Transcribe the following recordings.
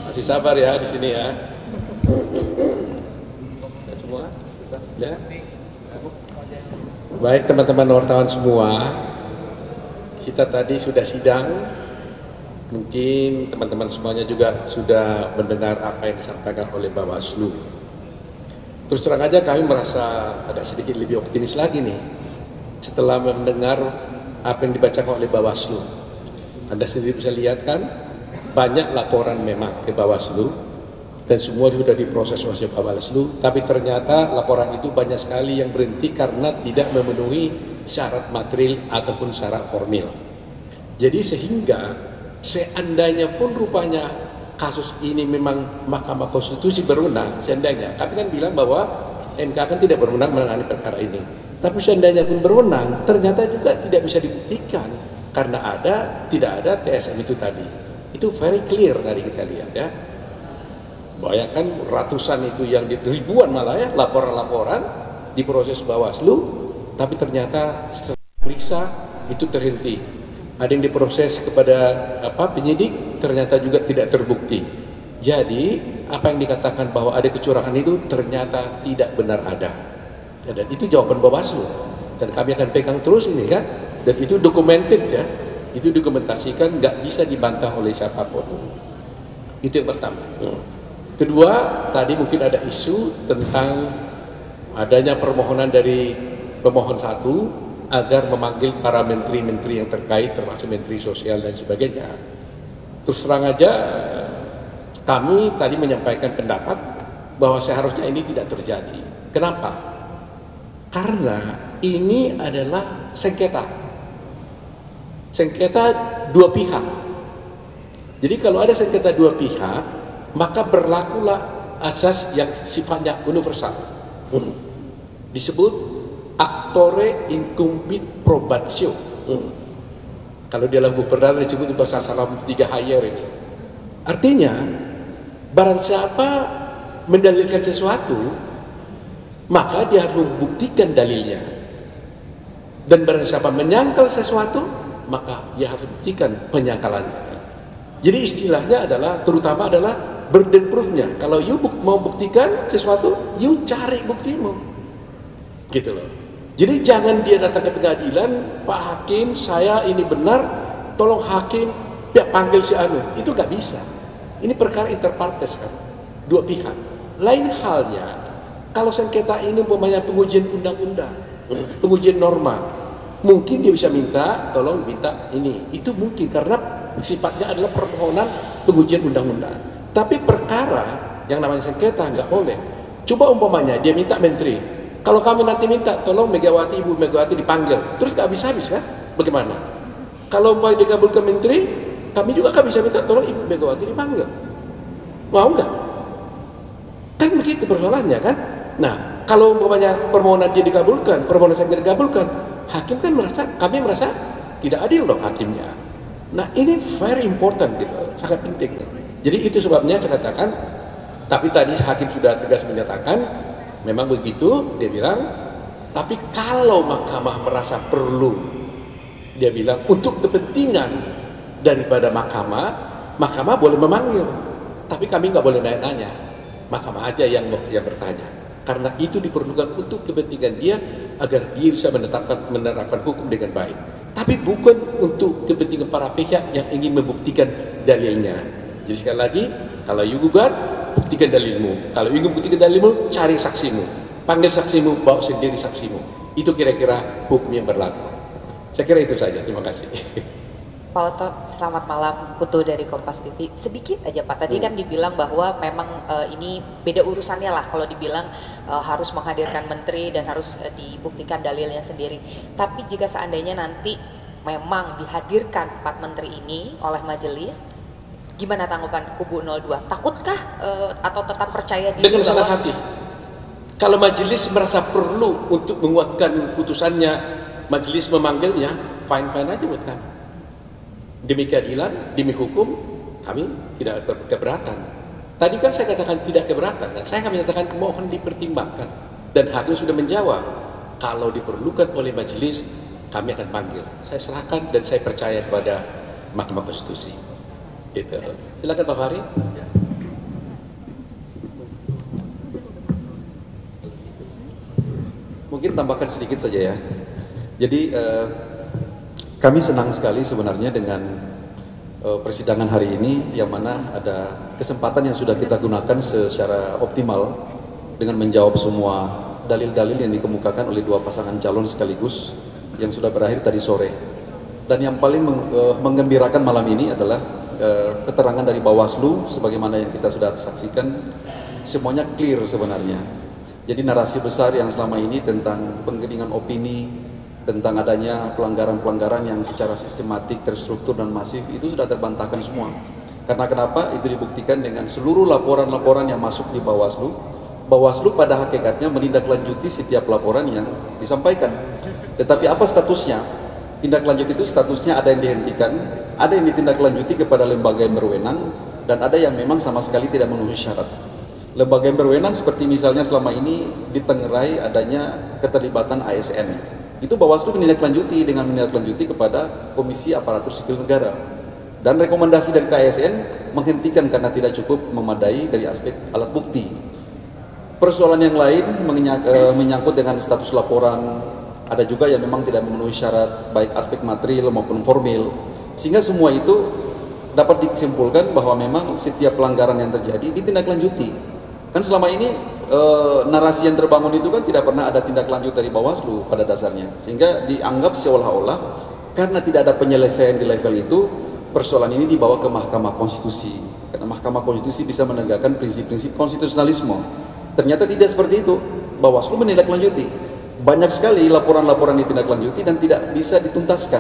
Masih sabar ya di sini ya. Semua? Ya. Baik teman-teman wartawan semua, kita tadi sudah sidang. Mungkin teman-teman semuanya juga sudah mendengar apa yang disampaikan oleh Bawaslu. Terus terang aja kami merasa agak sedikit lebih optimis lagi nih setelah mendengar apa yang dibacakan oleh Bawaslu. Anda sendiri bisa lihat kan, banyak laporan memang ke Bawaslu dan semua sudah diproses oleh Bawaslu, tapi ternyata laporan itu banyak sekali yang berhenti karena tidak memenuhi syarat material ataupun syarat formil. Jadi sehingga seandainya pun rupanya kasus ini memang Mahkamah Konstitusi berwenang, seandainya, kami kan bilang bahwa MK kan tidak berwenang menangani perkara ini, tapi seandainya pun berwenang, ternyata juga tidak bisa dibuktikan karena tidak ada TSM itu tadi. Itu very clear tadi kita lihat ya. Bayangkan ratusan itu yang ribuan malah ya laporan-laporan diproses Bawaslu, tapi ternyata setelah periksa itu terhenti. Ada yang diproses kepada penyidik, ternyata juga tidak terbukti. Jadi apa yang dikatakan bahwa ada kecurangan itu ternyata tidak benar ada. Dan itu jawaban Bawaslu. Dan kami akan pegang terus ini kan. Dan itu documented ya. Itu dokumentasikan, nggak bisa dibantah oleh siapapun. Itu yang pertama. Kedua, tadi mungkin ada isu tentang adanya permohonan dari pemohon satu agar memanggil para menteri-menteri yang terkait, termasuk menteri sosial dan sebagainya. Terus terang aja, kami tadi menyampaikan pendapat bahwa seharusnya ini tidak terjadi. Kenapa? Karena ini adalah sengketa dua pihak. Jadi kalau ada sengketa dua pihak, maka berlakulah asas yang sifatnya universal. Disebut actore incumbit probatio. Kalau di dalam buku perdana disebut pasal 3 higher ini. Artinya, barang siapa mendalilkan sesuatu, maka dia harus membuktikan dalilnya. Dan barang siapa menyangkal sesuatu, maka dia harus buktikan penyangkalannya. Jadi istilahnya adalah, terutama adalah burden proof-nya. Kalau you mau buktikan sesuatu, you cari buktimu. Gitu loh. Jadi jangan dia datang ke pengadilan, Pak Hakim, saya ini benar, tolong Hakim, panggil si Anu. Itu nggak bisa. Ini perkara inter partes kan, dua pihak. Lain halnya, kalau sengketa ini umpamanya pengujian undang-undang, pengujian norma, mungkin dia bisa minta, tolong minta ini. Itu mungkin karena sifatnya adalah permohonan pengujian undang-undang. Tapi perkara yang namanya sengketa nggak boleh. Coba umpamanya dia minta menteri. Kalau kami nanti minta, tolong Megawati, Ibu Megawati dipanggil, terus nggak habis-habis kan? Bagaimana? Kalau mau dikabulkan menteri, kami juga kan bisa minta, tolong Ibu Megawati dipanggil. Mau nggak? Kan begitu persoalannya kan? Nah, kalau umpamanya permohonan dia dikabulkan, permohonan saya dikabulkan, hakim kan kami merasa tidak adil dong hakimnya. Nah, ini very important gitu, sangat penting. Jadi itu sebabnya saya katakan, tapi tadi hakim sudah tegas menyatakan, memang begitu, dia bilang, tapi kalau mahkamah merasa perlu, dia bilang, untuk kepentingan daripada mahkamah boleh memanggil, tapi kami nggak boleh nanya-nanya, mahkamah aja yang bertanya, karena itu diperlukan untuk kepentingan dia, agar dia bisa menerapkan hukum dengan baik, tapi bukan untuk kepentingan para pihak yang ingin membuktikan dalilnya. Jadi sekali lagi, kalau you gugat, buktikan dalilmu. Kalau ingin buktikan dalilmu, cari saksimu. Panggil saksimu, bawa sendiri saksimu. Itu kira-kira hukum yang berlaku. Saya kira itu saja. Terima kasih. Pak Oto, selamat malam. Putu dari Kompas TV. Sedikit aja Pak, tadi kan dibilang bahwa memang ini beda urusannya lah kalau dibilang harus menghadirkan menteri dan harus dibuktikan dalilnya sendiri. Tapi jika seandainya nanti memang dihadirkan 4 menteri ini oleh majelis, gimana tanggapan kubu 02? Takutkah atau tetap percaya diri? Dengan senang hati. Kalau majelis merasa perlu untuk menguatkan putusannya, majelis memanggilnya, fine-fine aja buat kami. Demi keadilan, demi hukum, kami tidak keberatan. Tadi kan saya katakan tidak keberatan, dan saya akan menyatakan mohon dipertimbangkan. Dan hakim sudah menjawab, kalau diperlukan oleh majelis, kami akan panggil. Saya serahkan dan saya percaya kepada Mahkamah Konstitusi. Gitu. Silakan Pak Fahri. tambahkan sedikit saja ya. Jadi kami senang sekali sebenarnya dengan persidangan hari ini, yang mana ada kesempatan yang sudah kita gunakan secara optimal dengan menjawab semua dalil-dalil yang dikemukakan oleh dua pasangan calon sekaligus yang sudah berakhir tadi sore. Dan yang paling menggembirakan malam ini adalah keterangan dari Bawaslu, sebagaimana yang kita sudah saksikan, semuanya clear sebenarnya. Jadi narasi besar yang selama ini tentang penggiringan opini, tentang adanya pelanggaran-pelanggaran yang secara sistematik, terstruktur dan masif, itu sudah terbantahkan semua. Karena kenapa? Itu dibuktikan dengan seluruh laporan-laporan yang masuk di Bawaslu. Bawaslu pada hakikatnya menindaklanjuti setiap laporan yang disampaikan. Tetapi apa statusnya? Tindak lanjut itu statusnya ada yang dihentikan, ada yang ditindaklanjuti kepada lembaga yang berwenang, dan ada yang memang sama sekali tidak memenuhi syarat. Lembaga yang berwenang seperti misalnya selama ini ditengerai adanya keterlibatan ASN. Itu Bawaslu menindaklanjuti dengan menindaklanjuti kepada Komisi Aparatur Sipil Negara. Dan rekomendasi dari KSN menghentikan karena tidak cukup memadai dari aspek alat bukti. Persoalan yang lain menyangkut dengan status laporan, ada juga yang memang tidak memenuhi syarat baik aspek material maupun formil, sehingga semua itu dapat disimpulkan bahwa memang setiap pelanggaran yang terjadi ditindaklanjuti. Kan selama ini narasi yang terbangun itu kan tidak pernah ada tindak lanjut dari Bawaslu pada dasarnya, sehingga dianggap seolah-olah karena tidak ada penyelesaian di level itu, persoalan ini dibawa ke Mahkamah Konstitusi, karena Mahkamah Konstitusi bisa menegakkan prinsip-prinsip konstitusionalisme. Ternyata tidak seperti itu. Bawaslu menindaklanjuti. Banyak sekali laporan-laporan ditindaklanjuti dan tidak bisa dituntaskan.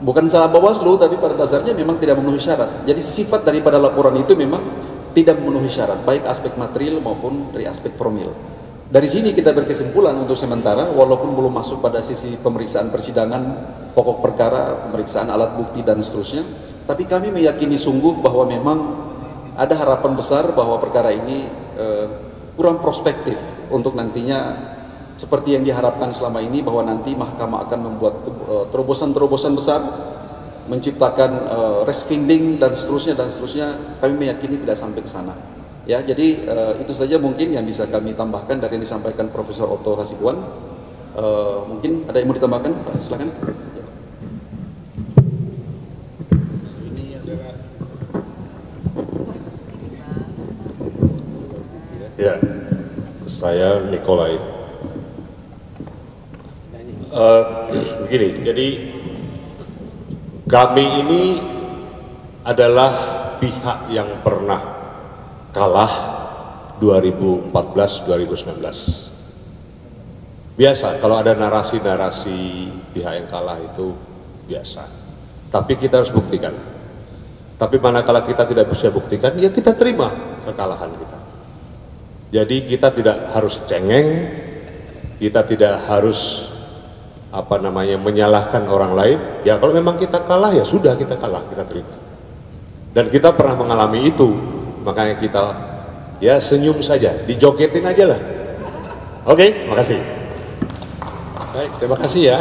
Bukan salah Bawaslu, tapi pada dasarnya memang tidak memenuhi syarat. Jadi sifat daripada laporan itu memang tidak memenuhi syarat, baik aspek material maupun dari aspek formil. Dari sini kita berkesimpulan untuk sementara, walaupun belum masuk pada sisi pemeriksaan persidangan, pokok perkara, pemeriksaan alat bukti dan seterusnya, tapi kami meyakini sungguh bahwa memang ada harapan besar bahwa perkara ini kurang prospektif untuk nantinya seperti yang diharapkan selama ini, bahwa nanti mahkamah akan membuat terobosan-terobosan besar, menciptakan reskinding dan seterusnya, kami meyakini tidak sampai ke sana. Ya, jadi itu saja mungkin yang bisa kami tambahkan dari yang disampaikan Profesor Otto Hasibuan. Mungkin ada yang mau ditambahkan? Silakan. Ya, saya Nikolai. Begini, jadi kami ini adalah pihak yang pernah kalah 2014-2019. Biasa, kalau ada narasi-narasi pihak yang kalah itu biasa. Tapi kita harus buktikan. Tapi manakala kita tidak bisa buktikan, ya kita terima kekalahan kita. Jadi kita tidak harus cengeng, kita tidak harus menyalahkan orang lain. Ya kalau memang kita kalah, ya sudah, kita kalah, kita terima. Dan kita pernah mengalami itu, makanya kita ya senyum saja, dijogetin aja lah. Oke, makasih. Baik, terima kasih ya.